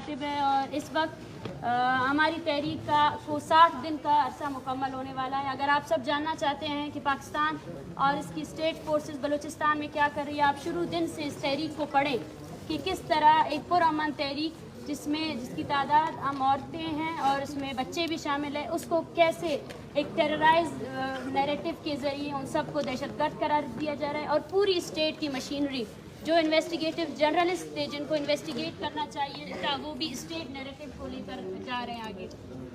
कातिब है और इस वक्त हमारी तहरीक को 60 दिन का अरसा मुकम्मल होने वाला है। अगर आप सब जानना चाहते हैं कि पाकिस्तान और इसकी स्टेट फोर्सेस बलूचिस्तान में क्या कर रही है, आप शुरू दिन से इस तहरीक को पढ़ें कि किस तरह एक पुरअमन तहरीक जिसकी तादाद आम औरतें हैं और इसमें बच्चे भी शामिल हैं, उसको कैसे एक टेरराइज नैरेटिव के ज़रिए उन सबको दहशतगर्द करार दिया जा रहा है। और पूरी स्टेट की मशीनरी जो इन्वेस्टिगेटिव जर्नलिस्ट थे जिनको इन्वेस्टिगेट करना चाहिए था, वो भी स्टेट नैरेटिव को लेकर जा रहे हैं आगे।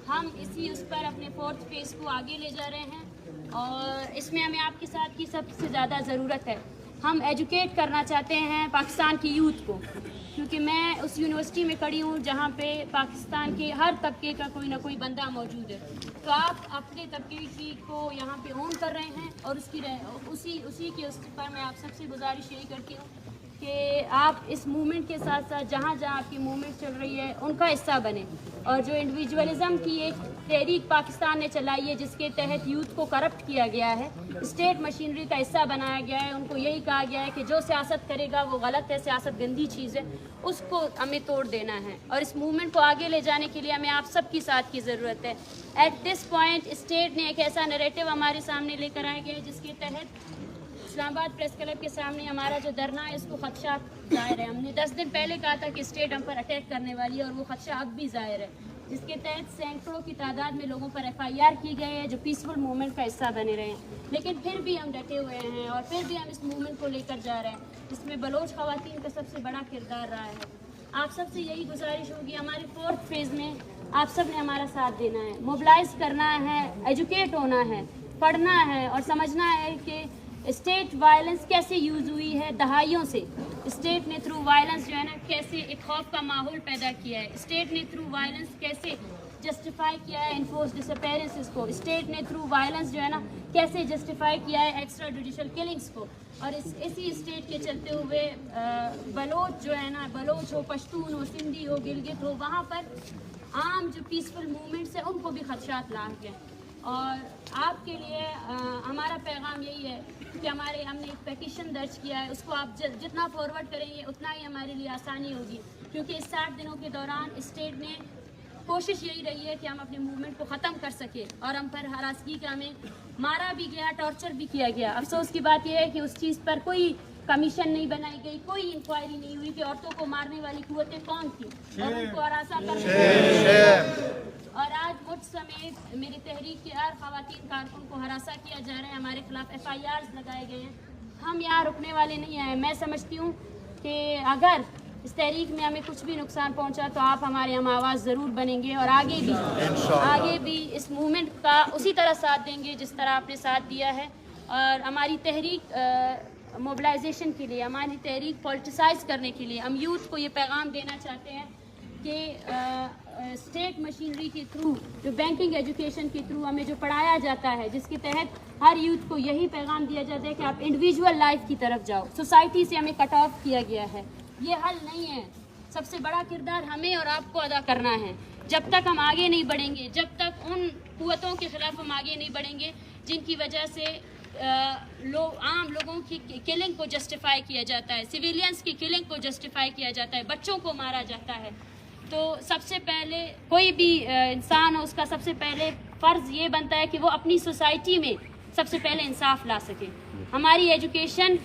हम इसी उस पर अपने 4th फेज़ को आगे ले जा रहे हैं और इसमें हमें आपके साथ की सबसे ज़्यादा ज़रूरत है। हम एजुकेट करना चाहते हैं पाकिस्तान की यूथ को, क्योंकि मैं उस यूनिवर्सिटी में खड़ी हूँ जहाँ पे पाकिस्तान के हर तबके का कोई ना कोई बंदा मौजूद है। तो आप अपने तबके की को यहाँ पे ओन कर रहे हैं और उसी के उस पर मैं आप सबसे गुजारिश यही करती हूँ कि आप इस मूवमेंट के साथ साथ जहाँ जहाँ आपकी मूवमेंट चल रही है उनका हिस्सा बने। और जो इंडिविजुअलिज़म की एक तहरीक पाकिस्तान ने चलाई है जिसके तहत यूथ को करप्ट किया गया है, स्टेट मशीनरी का हिस्सा बनाया गया है, उनको यही कहा गया है कि जो सियासत करेगा वो गलत है, सियासत गंदी चीज़ है, उसको हमें तोड़ देना है। और इस मूवमेंट को आगे ले जाने के लिए हमें आप सबकी साथ की ज़रूरत है। एट दिस पॉइंट स्टेट ने एक ऐसा नैरेटिव हमारे सामने लेकर आया गया है जिसके तहत इस्लामाबाद प्रेस क्लब के सामने हमारा जो धरना है इसको खदशा ज़ाहिर है। हमने 10 दिन पहले कहा था कि स्टेट हम पर अटैक करने वाली है और वो खदशा अब भी ज़ाहिर है, जिसके तहत सैकड़ों की तादाद में लोगों पर FIR की गई है जो पीसफुल मूवमेंट का हिस्सा बने रहे हैं। लेकिन फिर भी हम डटे हुए हैं और फिर भी हम इस मूवमेंट को लेकर जा रहे हैं जिसमें बलोच ख़वातीन का सबसे बड़ा किरदार रहा है। आप सबसे यही गुजारिश होगी, हमारे 4th फेज़ में आप सब ने हमारा साथ देना है, मोबिलाइज़ करना है, एजुकेट होना है, पढ़ना है और समझना है कि स्टेट वायलेंस कैसे यूज़ हुई है दहाइयों से। स्टेट ने थ्रू वायलेंस जो है ना कैसे एक खौफ का माहौल पैदा किया है। स्टेट ने थ्रू वायलेंस कैसे जस्टिफाई किया है इन्फोर्स डिसअपेरेंसेस को। स्टेट ने थ्रू वायलेंस जो है ना कैसे जस्टिफाई किया है एक्स्ट्रा जुडिशल किलिंग्स को। और इसी स्टेट के चलते हुए बलोच जो है ना, बलोच हो, पश्तून हो, सिंधी हो, गिलगित हो, वहाँ पर आम जो पीसफुल मूवमेंट्स हैं उनको भी खदशात लाक हैं। और आपके लिए हमारा पैगाम यही है कि हमने एक पेटिशन दर्ज किया है, उसको आप जितना फॉरवर्ड करेंगे उतना ही हमारे लिए आसानी होगी, क्योंकि इस 60 दिनों के दौरान स्टेट ने कोशिश यही रही है कि हम अपने मूवमेंट को ख़त्म कर सके और हम पर हरासगी का हमें मारा भी गया, टॉर्चर भी किया गया। अफसोस की बात यह है कि उस चीज़ पर कोई कमीशन नहीं बनाई गई, कोई इंक्वायरी नहीं हुई कि औरतों को मारने वाली कुव्वतें कौन थी और उनको हरासा करने। और आज मुझ समेत मेरी तहरीक के हर ख़वातीन कारकुन को हरासा किया जा रहा है, हमारे खिलाफ FIRs लगाए गए हैं। हम यहाँ रुकने वाले नहीं हैं। मैं समझती हूँ कि अगर इस तहरीक में हमें कुछ भी नुकसान पहुँचा तो आप हमारे हम आवाज़ ज़रूर बनेंगे और आगे भी इस मूवमेंट का उसी तरह साथ देंगे जिस तरह आपने साथ दिया है। और हमारी तहरीक मोबिलाइजेशन के लिए, हमारी तहरीक पॉलिटिसाइज करने के लिए हम यूथ को ये पैगाम देना चाहते हैं कि स्टेट मशीनरी के थ्रू, जो बैंकिंग एजुकेशन के थ्रू हमें जो पढ़ाया जाता है, जिसके तहत हर यूथ को यही पैगाम दिया जाता है कि आप इंडिविजुअल लाइफ की तरफ जाओ, सोसाइटी से हमें कट ऑफ किया गया है, ये हल नहीं है। सबसे बड़ा किरदार हमें और आपको अदा करना है। जब तक हम आगे नहीं बढ़ेंगे, जब तक उन कुव्वतों के खिलाफ हम आगे नहीं बढ़ेंगे जिनकी वजह से आम लोगों की किलिंग को जस्टिफाई किया जाता है, सिविलियंस की किलिंग को जस्टिफाई किया जाता है, बच्चों को मारा जाता है, तो सबसे पहले कोई भी इंसान हो उसका सबसे पहले फ़र्ज़ ये बनता है कि वो अपनी सोसाइटी में सबसे पहले इंसाफ ला सके। हमारी एजुकेशन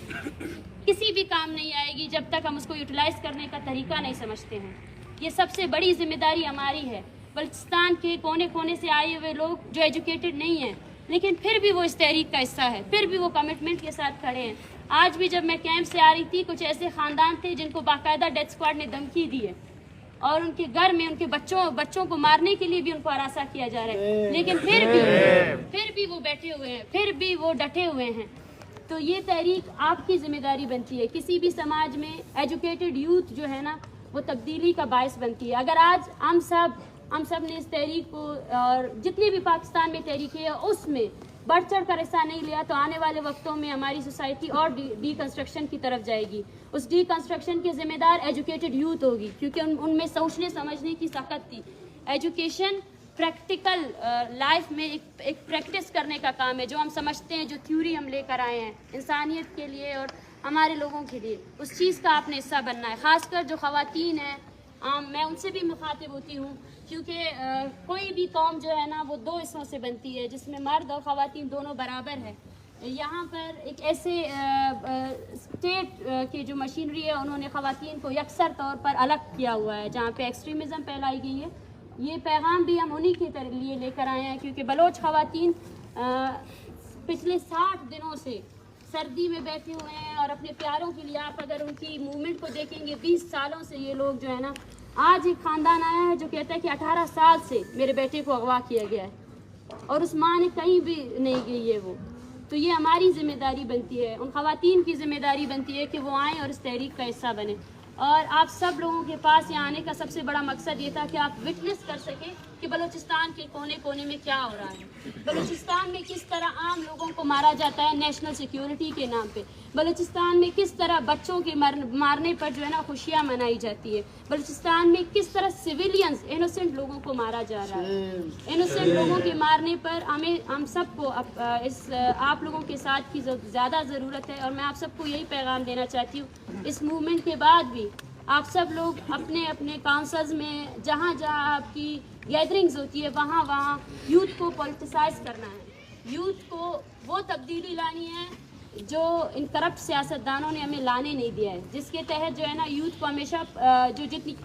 किसी भी काम नहीं आएगी जब तक हम उसको यूटिलाइज़ करने का तरीका नहीं समझते हैं। ये सबसे बड़ी जिम्मेदारी हमारी है। बलूचिस्तान के कोने कोने से आए हुए लोग जो एजुकेटेड नहीं हैं, लेकिन फिर भी वो इस तहरीक का हिस्सा है, फिर भी वो कमिटमेंट के साथ खड़े हैं। आज भी जब मैं कैंप से आ रही थी, कुछ ऐसे ख़ानदान थे जिनको बाकायदा डेथ स्क्वाड ने धमकी दी है और उनके घर में उनके बच्चों को मारने के लिए भी उनको हरासा किया जा रहा है, लेकिन फिर भी वो बैठे हुए हैं, फिर भी वो डटे हुए हैं। तो ये तहरीक आपकी जिम्मेदारी बनती है। किसी भी समाज में एजुकेटेड यूथ जो है ना, वो तब्दीली का बायस बनती है। अगर आज हम सब ने इस तहरीक को और जितनी भी पाकिस्तान में तहरीकें है उसमें बढ़ चढ़ कर हिस्सा नहीं लिया, तो आने वाले वक्तों में हमारी सोसाइटी और डीकंस्ट्रक्शन की तरफ जाएगी। उस डीकंस्ट्रक्शन के जिम्मेदार एजुकेटेड यूथ होगी, क्योंकि उनमें सोचने समझने की ताकत थी। एजुकेशन प्रैक्टिकल लाइफ में एक प्रैक्टिस करने का काम है। जो हम समझते हैं, जो थ्योरी हम लेकर आए हैं इंसानियत के लिए और हमारे लोगों के लिए, उस चीज़ का आपने हिस्सा बनना है। ख़ासकर जो ख़वातीन हैं, मैं उनसे भी मुखातिब होती हूँ, क्योंकि कोई भी कौम जो है ना वो दो हिस्सों से बनती है, जिसमें मर्द और ख़वातीन दोनों बराबर है। यहाँ पर एक ऐसे स्टेट की जो मशीनरी है उन्होंने ख़वातीन को यकसर तौर पर अलग किया हुआ है, जहाँ पे एक्सट्रीमिज़म फैलाई गई है। ये पैगाम भी हम उन्हीं के लिए लेकर आए हैं, क्योंकि बलोच ख़वातीन पिछले 60 दिनों से सर्दी में बैठे हुए हैं और अपने प्यारों के लिए, आप अगर उनकी मूवमेंट को देखेंगे, 20 सालों से ये लोग जो है ना, आज एक ख़ानदान आया है जो कहता है कि 18 साल से मेरे बेटे को अगवा किया गया है और उस माँ ने कहीं भी नहीं गई है वो। तो ये हमारी ज़िम्मेदारी बनती है, उन ख़वातीन की ज़िम्मेदारी बनती है कि वो आएँ और इस तहरीक का हिस्सा बने। और आप सब लोगों के पास यहाँ आने का सबसे बड़ा मकसद ये था कि आप विटनेस कर सकें कि बलूचिस्तान के कोने कोने में क्या हो रहा है, बलूचिस्तान में किस तरह आम लोगों को मारा जाता है नेशनल सिक्योरिटी के नाम पे, बलूचिस्तान में किस तरह बच्चों के मारने पर जो है ना खुशियाँ मनाई जाती है, बलूचिस्तान में किस तरह सिविलियंस इनोसेंट लोगों को मारा जा रहा है। इनोसेंट लोगों के मारने पर हम सबको आप लोगों के साथ की ज़्यादा ज़रूरत है। और मैं आप सबको यही पैगाम देना चाहती हूँ, इस मूवमेंट के बाद भी आप सब लोग अपने अपने काउंसिल्स में, जहाँ जहाँ आपकी गैदरिंग्स होती है, वहाँ वहाँ यूथ को पॉलिटिसाइज करना है, यूथ को वो तब्दीली लानी है जो इन करप्ट सियासतदानों ने हमें लाने नहीं दिया है, जिसके तहत जो है ना यूथ को हमेशा जो जितनी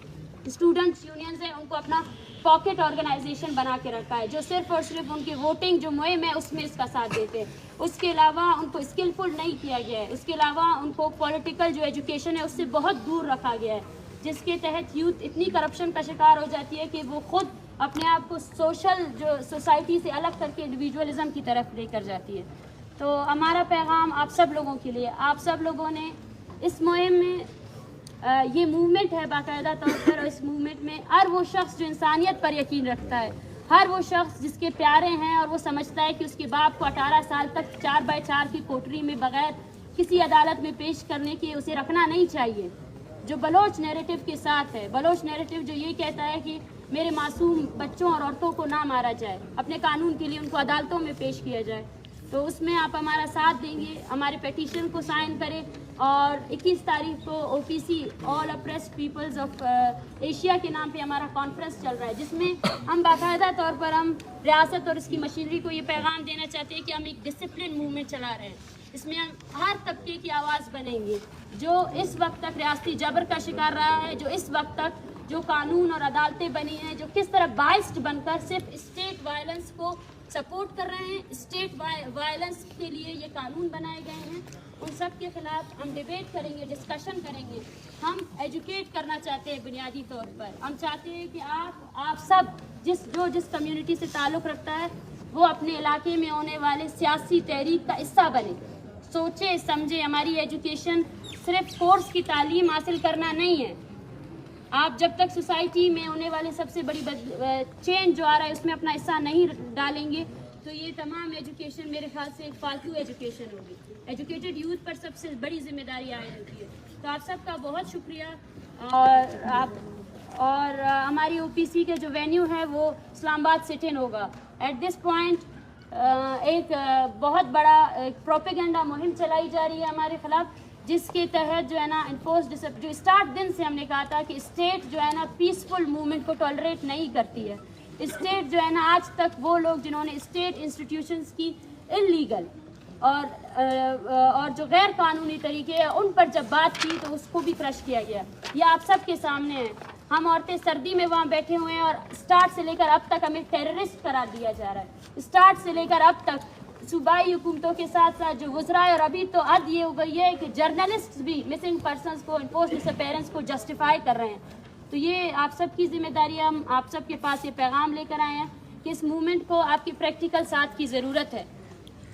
स्टूडेंट्स यूनियंस हैं उनको अपना पॉकेट ऑर्गेनाइजेशन बना के रखा है, जो सिर्फ और सिर्फ उनकी वोटिंग जो मुहिम है उसमें इसका साथ देते हैं। उसके अलावा उनको स्किलफुल नहीं किया गया है, उसके अलावा उनको पॉलिटिकल जो एजुकेशन है उससे बहुत दूर रखा गया है, जिसके तहत यूथ इतनी करप्शन का शिकार हो जाती है कि वो खुद अपने आप को सोशल जो सोसाइटी से अलग करके इंडिविजुअलिज्म की तरफ लेकर जाती है। तो हमारा पैगाम आप सब लोगों के लिए, आप सब लोगों ने इस मुहिम में ये मूवमेंट है बाकायदा तौर पर, और इस मूवमेंट में हर वो शख्स जो इंसानियत पर यकीन रखता है, हर वो शख्स जिसके प्यारे हैं और वो समझता है कि उसके बाप को 18 साल तक 4x4 की कोठरी में बगैर किसी अदालत में पेश करने के उसे रखना नहीं चाहिए, जो बलोच नैरेटिव के साथ है, बलोच नैरेटिव जो ये कहता है कि मेरे मासूम बच्चों और औरतों को ना मारा जाए, अपने कानून के लिए उनको अदालतों में पेश किया जाए। तो उसमें आप हमारा साथ देंगे, हमारे पेटिशन को साइन करें। और 21 तारीख को OPC all oppressed peoples of Asia के नाम पे हमारा कॉन्फ्रेंस चल रहा है, जिसमें हम बाकायदा तौर पर हम रियासत और इसकी मशीनरी को ये पैगाम देना चाहते हैं कि हम एक डिसिप्लिन मूवमेंट चला रहे हैं। इसमें हम हर तबके की आवाज़ बनेंगे जो इस वक्त तक रियासती जबर का शिकार रहा है, जो इस वक्त तक जो कानून और अदालतें बनी हैं जो किस तरह बाइस्ड बनकर सिर्फ स्टेट वायलेंस को सपोर्ट कर रहे हैं, स्टेट वायलेंस के लिए ये कानून बनाए गए हैं, उन सब के खिलाफ हम डिबेट करेंगे, डिस्कशन करेंगे। हम एजुकेट करना चाहते हैं बुनियादी तौर पर। हम चाहते हैं कि आप सब जिस कम्युनिटी से ताल्लुक़ रखता है वो अपने इलाके में होने वाले सियासी तहरीक का हिस्सा बने, सोचे समझे। हमारी एजुकेशन सिर्फ कोर्स की तालीम हासिल करना नहीं है। आप जब तक सोसाइटी में होने वाले सबसे बड़ी चेंज जो आ रहा है उसमें अपना हिस्सा नहीं डालेंगे तो ये तमाम एजुकेशन मेरे ख्याल से एक फालतू एजुकेशन होगी। एजुकेटेड यूथ पर सबसे बड़ी जिम्मेदारी आए होती है। तो आप सबका बहुत शुक्रिया। और हमारी OPC के जो वेन्यू है वो इस्लामाबाद सिट-इन होगा। एट दिस पॉइंट एक बहुत बड़ा प्रोपेगेंडा मुहिम चलाई जा रही है हमारे ख़िलाफ़, जिसके तहत जो है ना इन्फोर्स जो स्टार्ट दिन से हमने कहा था कि स्टेट जो है ना पीसफुल मूवमेंट को टॉलरेट नहीं करती है। स्टेट जो है ना आज तक वो लोग जिन्होंने स्टेट इंस्टीट्यूशंस की इलीगल और जो गैर कानूनी तरीके हैं उन पर जब बात की तो उसको भी क्रश किया गया। ये आप सब के सामने है। हम औरतें सर्दी में वहाँ बैठे हुए हैं और स्टार्ट से लेकर अब तक हमें टेररिस्ट करार दिया जा रहा है। स्टार्ट से लेकर अब तक सूबाई हुकूमतों के साथ साथ जो गुजरा है, और अभी तो हद ये हो गई है कि जर्नलिस्ट भी मिसिंग पर्सनस को, इन्फोर्स्ड डिसअपीयरेंस को जस्टिफाई कर रहे हैं। तो ये आप सब की जिम्मेदारी है। हम आप सब के पास ये पैगाम लेकर आए हैं कि इस मूवमेंट को आपकी प्रैक्टिकल साथ की ज़रूरत है।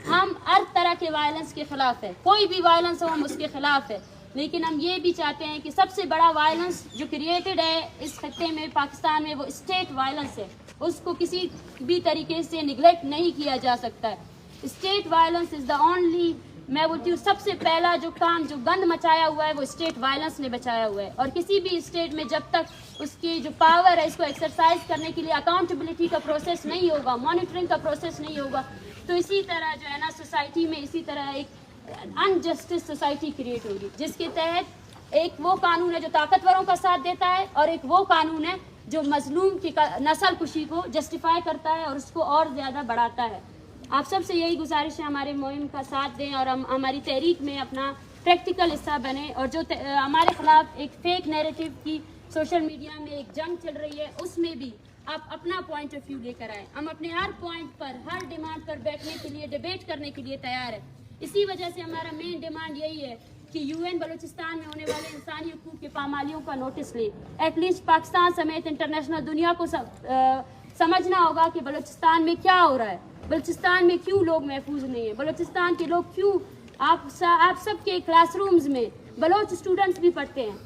हम हर तरह के वायलेंस के ख़िलाफ़ है, कोई भी वायलेंस हो हम उसके ख़िलाफ़ है, लेकिन हम ये भी चाहते हैं कि सबसे बड़ा वायलेंस जो क्रिएटेड है इस खत्ते में, पाकिस्तान में, वो स्टेट वायलेंस है। उसको किसी भी तरीके से निगलेक्ट नहीं किया जा सकता है। State violence is the only, मैं बोलती हूँ सबसे पहला जो काम जो गंद मचाया हुआ है वो स्टेट वायलेंस ने बचाया हुआ है। और किसी भी स्टेट में जब तक उसकी जो पावर है इसको एक्सरसाइज करने के लिए अकाउंटेबिलिटी का प्रोसेस नहीं होगा, मॉनिटरिंग का प्रोसेस नहीं होगा, तो इसी तरह जो है ना सोसाइटी में इसी तरह एक अनजस्टिस सोसाइटी क्रिएट होगी, जिसके तहत ایک وہ قانون ہے جو طاقتوروں کا ساتھ دیتا ہے اور ایک وہ قانون ہے جو مظلوم کی نسل کشی کو جسٹیفائی کرتا ہے اور اس کو اور زیادہ بڑھاتا ہے. آپ سب سے یہی گزارش ہے ہمارے مہم کا ساتھ دیں اور ہماری تحریک میں اپنا پریکٹیکل حصہ بنے. اور جو ہمارے خلاف ایک فیک نیریٹو کی سوشل میڈیا میں ایک جنگ چل رہی ہے اس میں بھی آپ اپنا پوائنٹ آف ویو لے کر آئیں. ہم اپنے ہر پوائنٹ پر ہر ڈیمانڈ پر بیٹھنے کے لیے ڈیبیٹ کرنے کے لیے تیار ہیں. اسی وجہ سے ہمارا مین ڈیمانڈ یہی ہے کہ UN بلوچستان میں ہونے والے انسانی حقوق کی پامالیوں کا نوٹس لے. ایٹ لیسٹ پاکستان سمیت انٹرنیشنل دنیا کو سمجھنا ہوگا کہ بلوچستان میں کیا ہو رہا ہے, بلوچستان میں کیوں لوگ محفوظ نہیں ہیں, بلوچستان کے لوگ کیوں. آپ سب کے کلاس رومز میں بلوچ اسٹوڈنٹس بھی پڑھتے ہیں.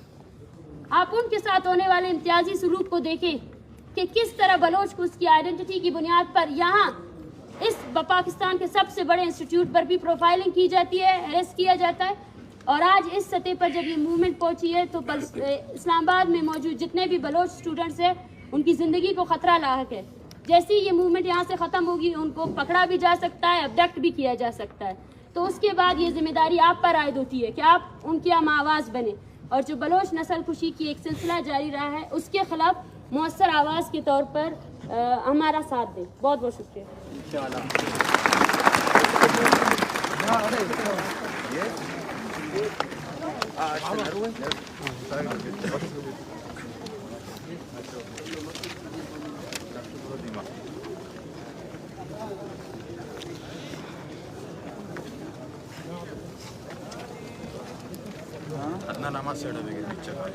آپ ان کے ساتھ ہونے والے امتیازی سلوک کو دیکھیں کہ کس طرح بلوچ کو اس کی آئیڈینٹی کی بنیاد پر یہاں اس پاکستان کے سب سے بڑے انسٹیٹیوٹ پر بھی پروفائلنگ کی جاتی ہے, ہیریس کیا جاتا ہے. اور آج اس سطح پر جب یہ موومنٹ پہنچی ہے تو اسلام آباد میں موجود جتنے بھی بلوچ اسٹوڈنٹس ہیں ان کی زندگی کو خطرہ لاحق ہے. جیسے یہ موومنٹ یہاں سے ختم ہوگی ان کو پکڑا بھی جا سکتا ہے, ابڈکٹ بھی کیا جا سکتا ہے. تو اس کے بعد یہ ذمہ داری آپ پر عائد ہوتی ہے کہ آپ ان کی ہم آواز بنیں اور جو بلوچ نسل کشی کی ایک سلسلہ جاری رہا ہے اس کے خلاف مؤثر آواز کے طور پر ہمارا ساتھ دیں. بہت بہت شکریہ. Adnan nama saya ada begini cakap.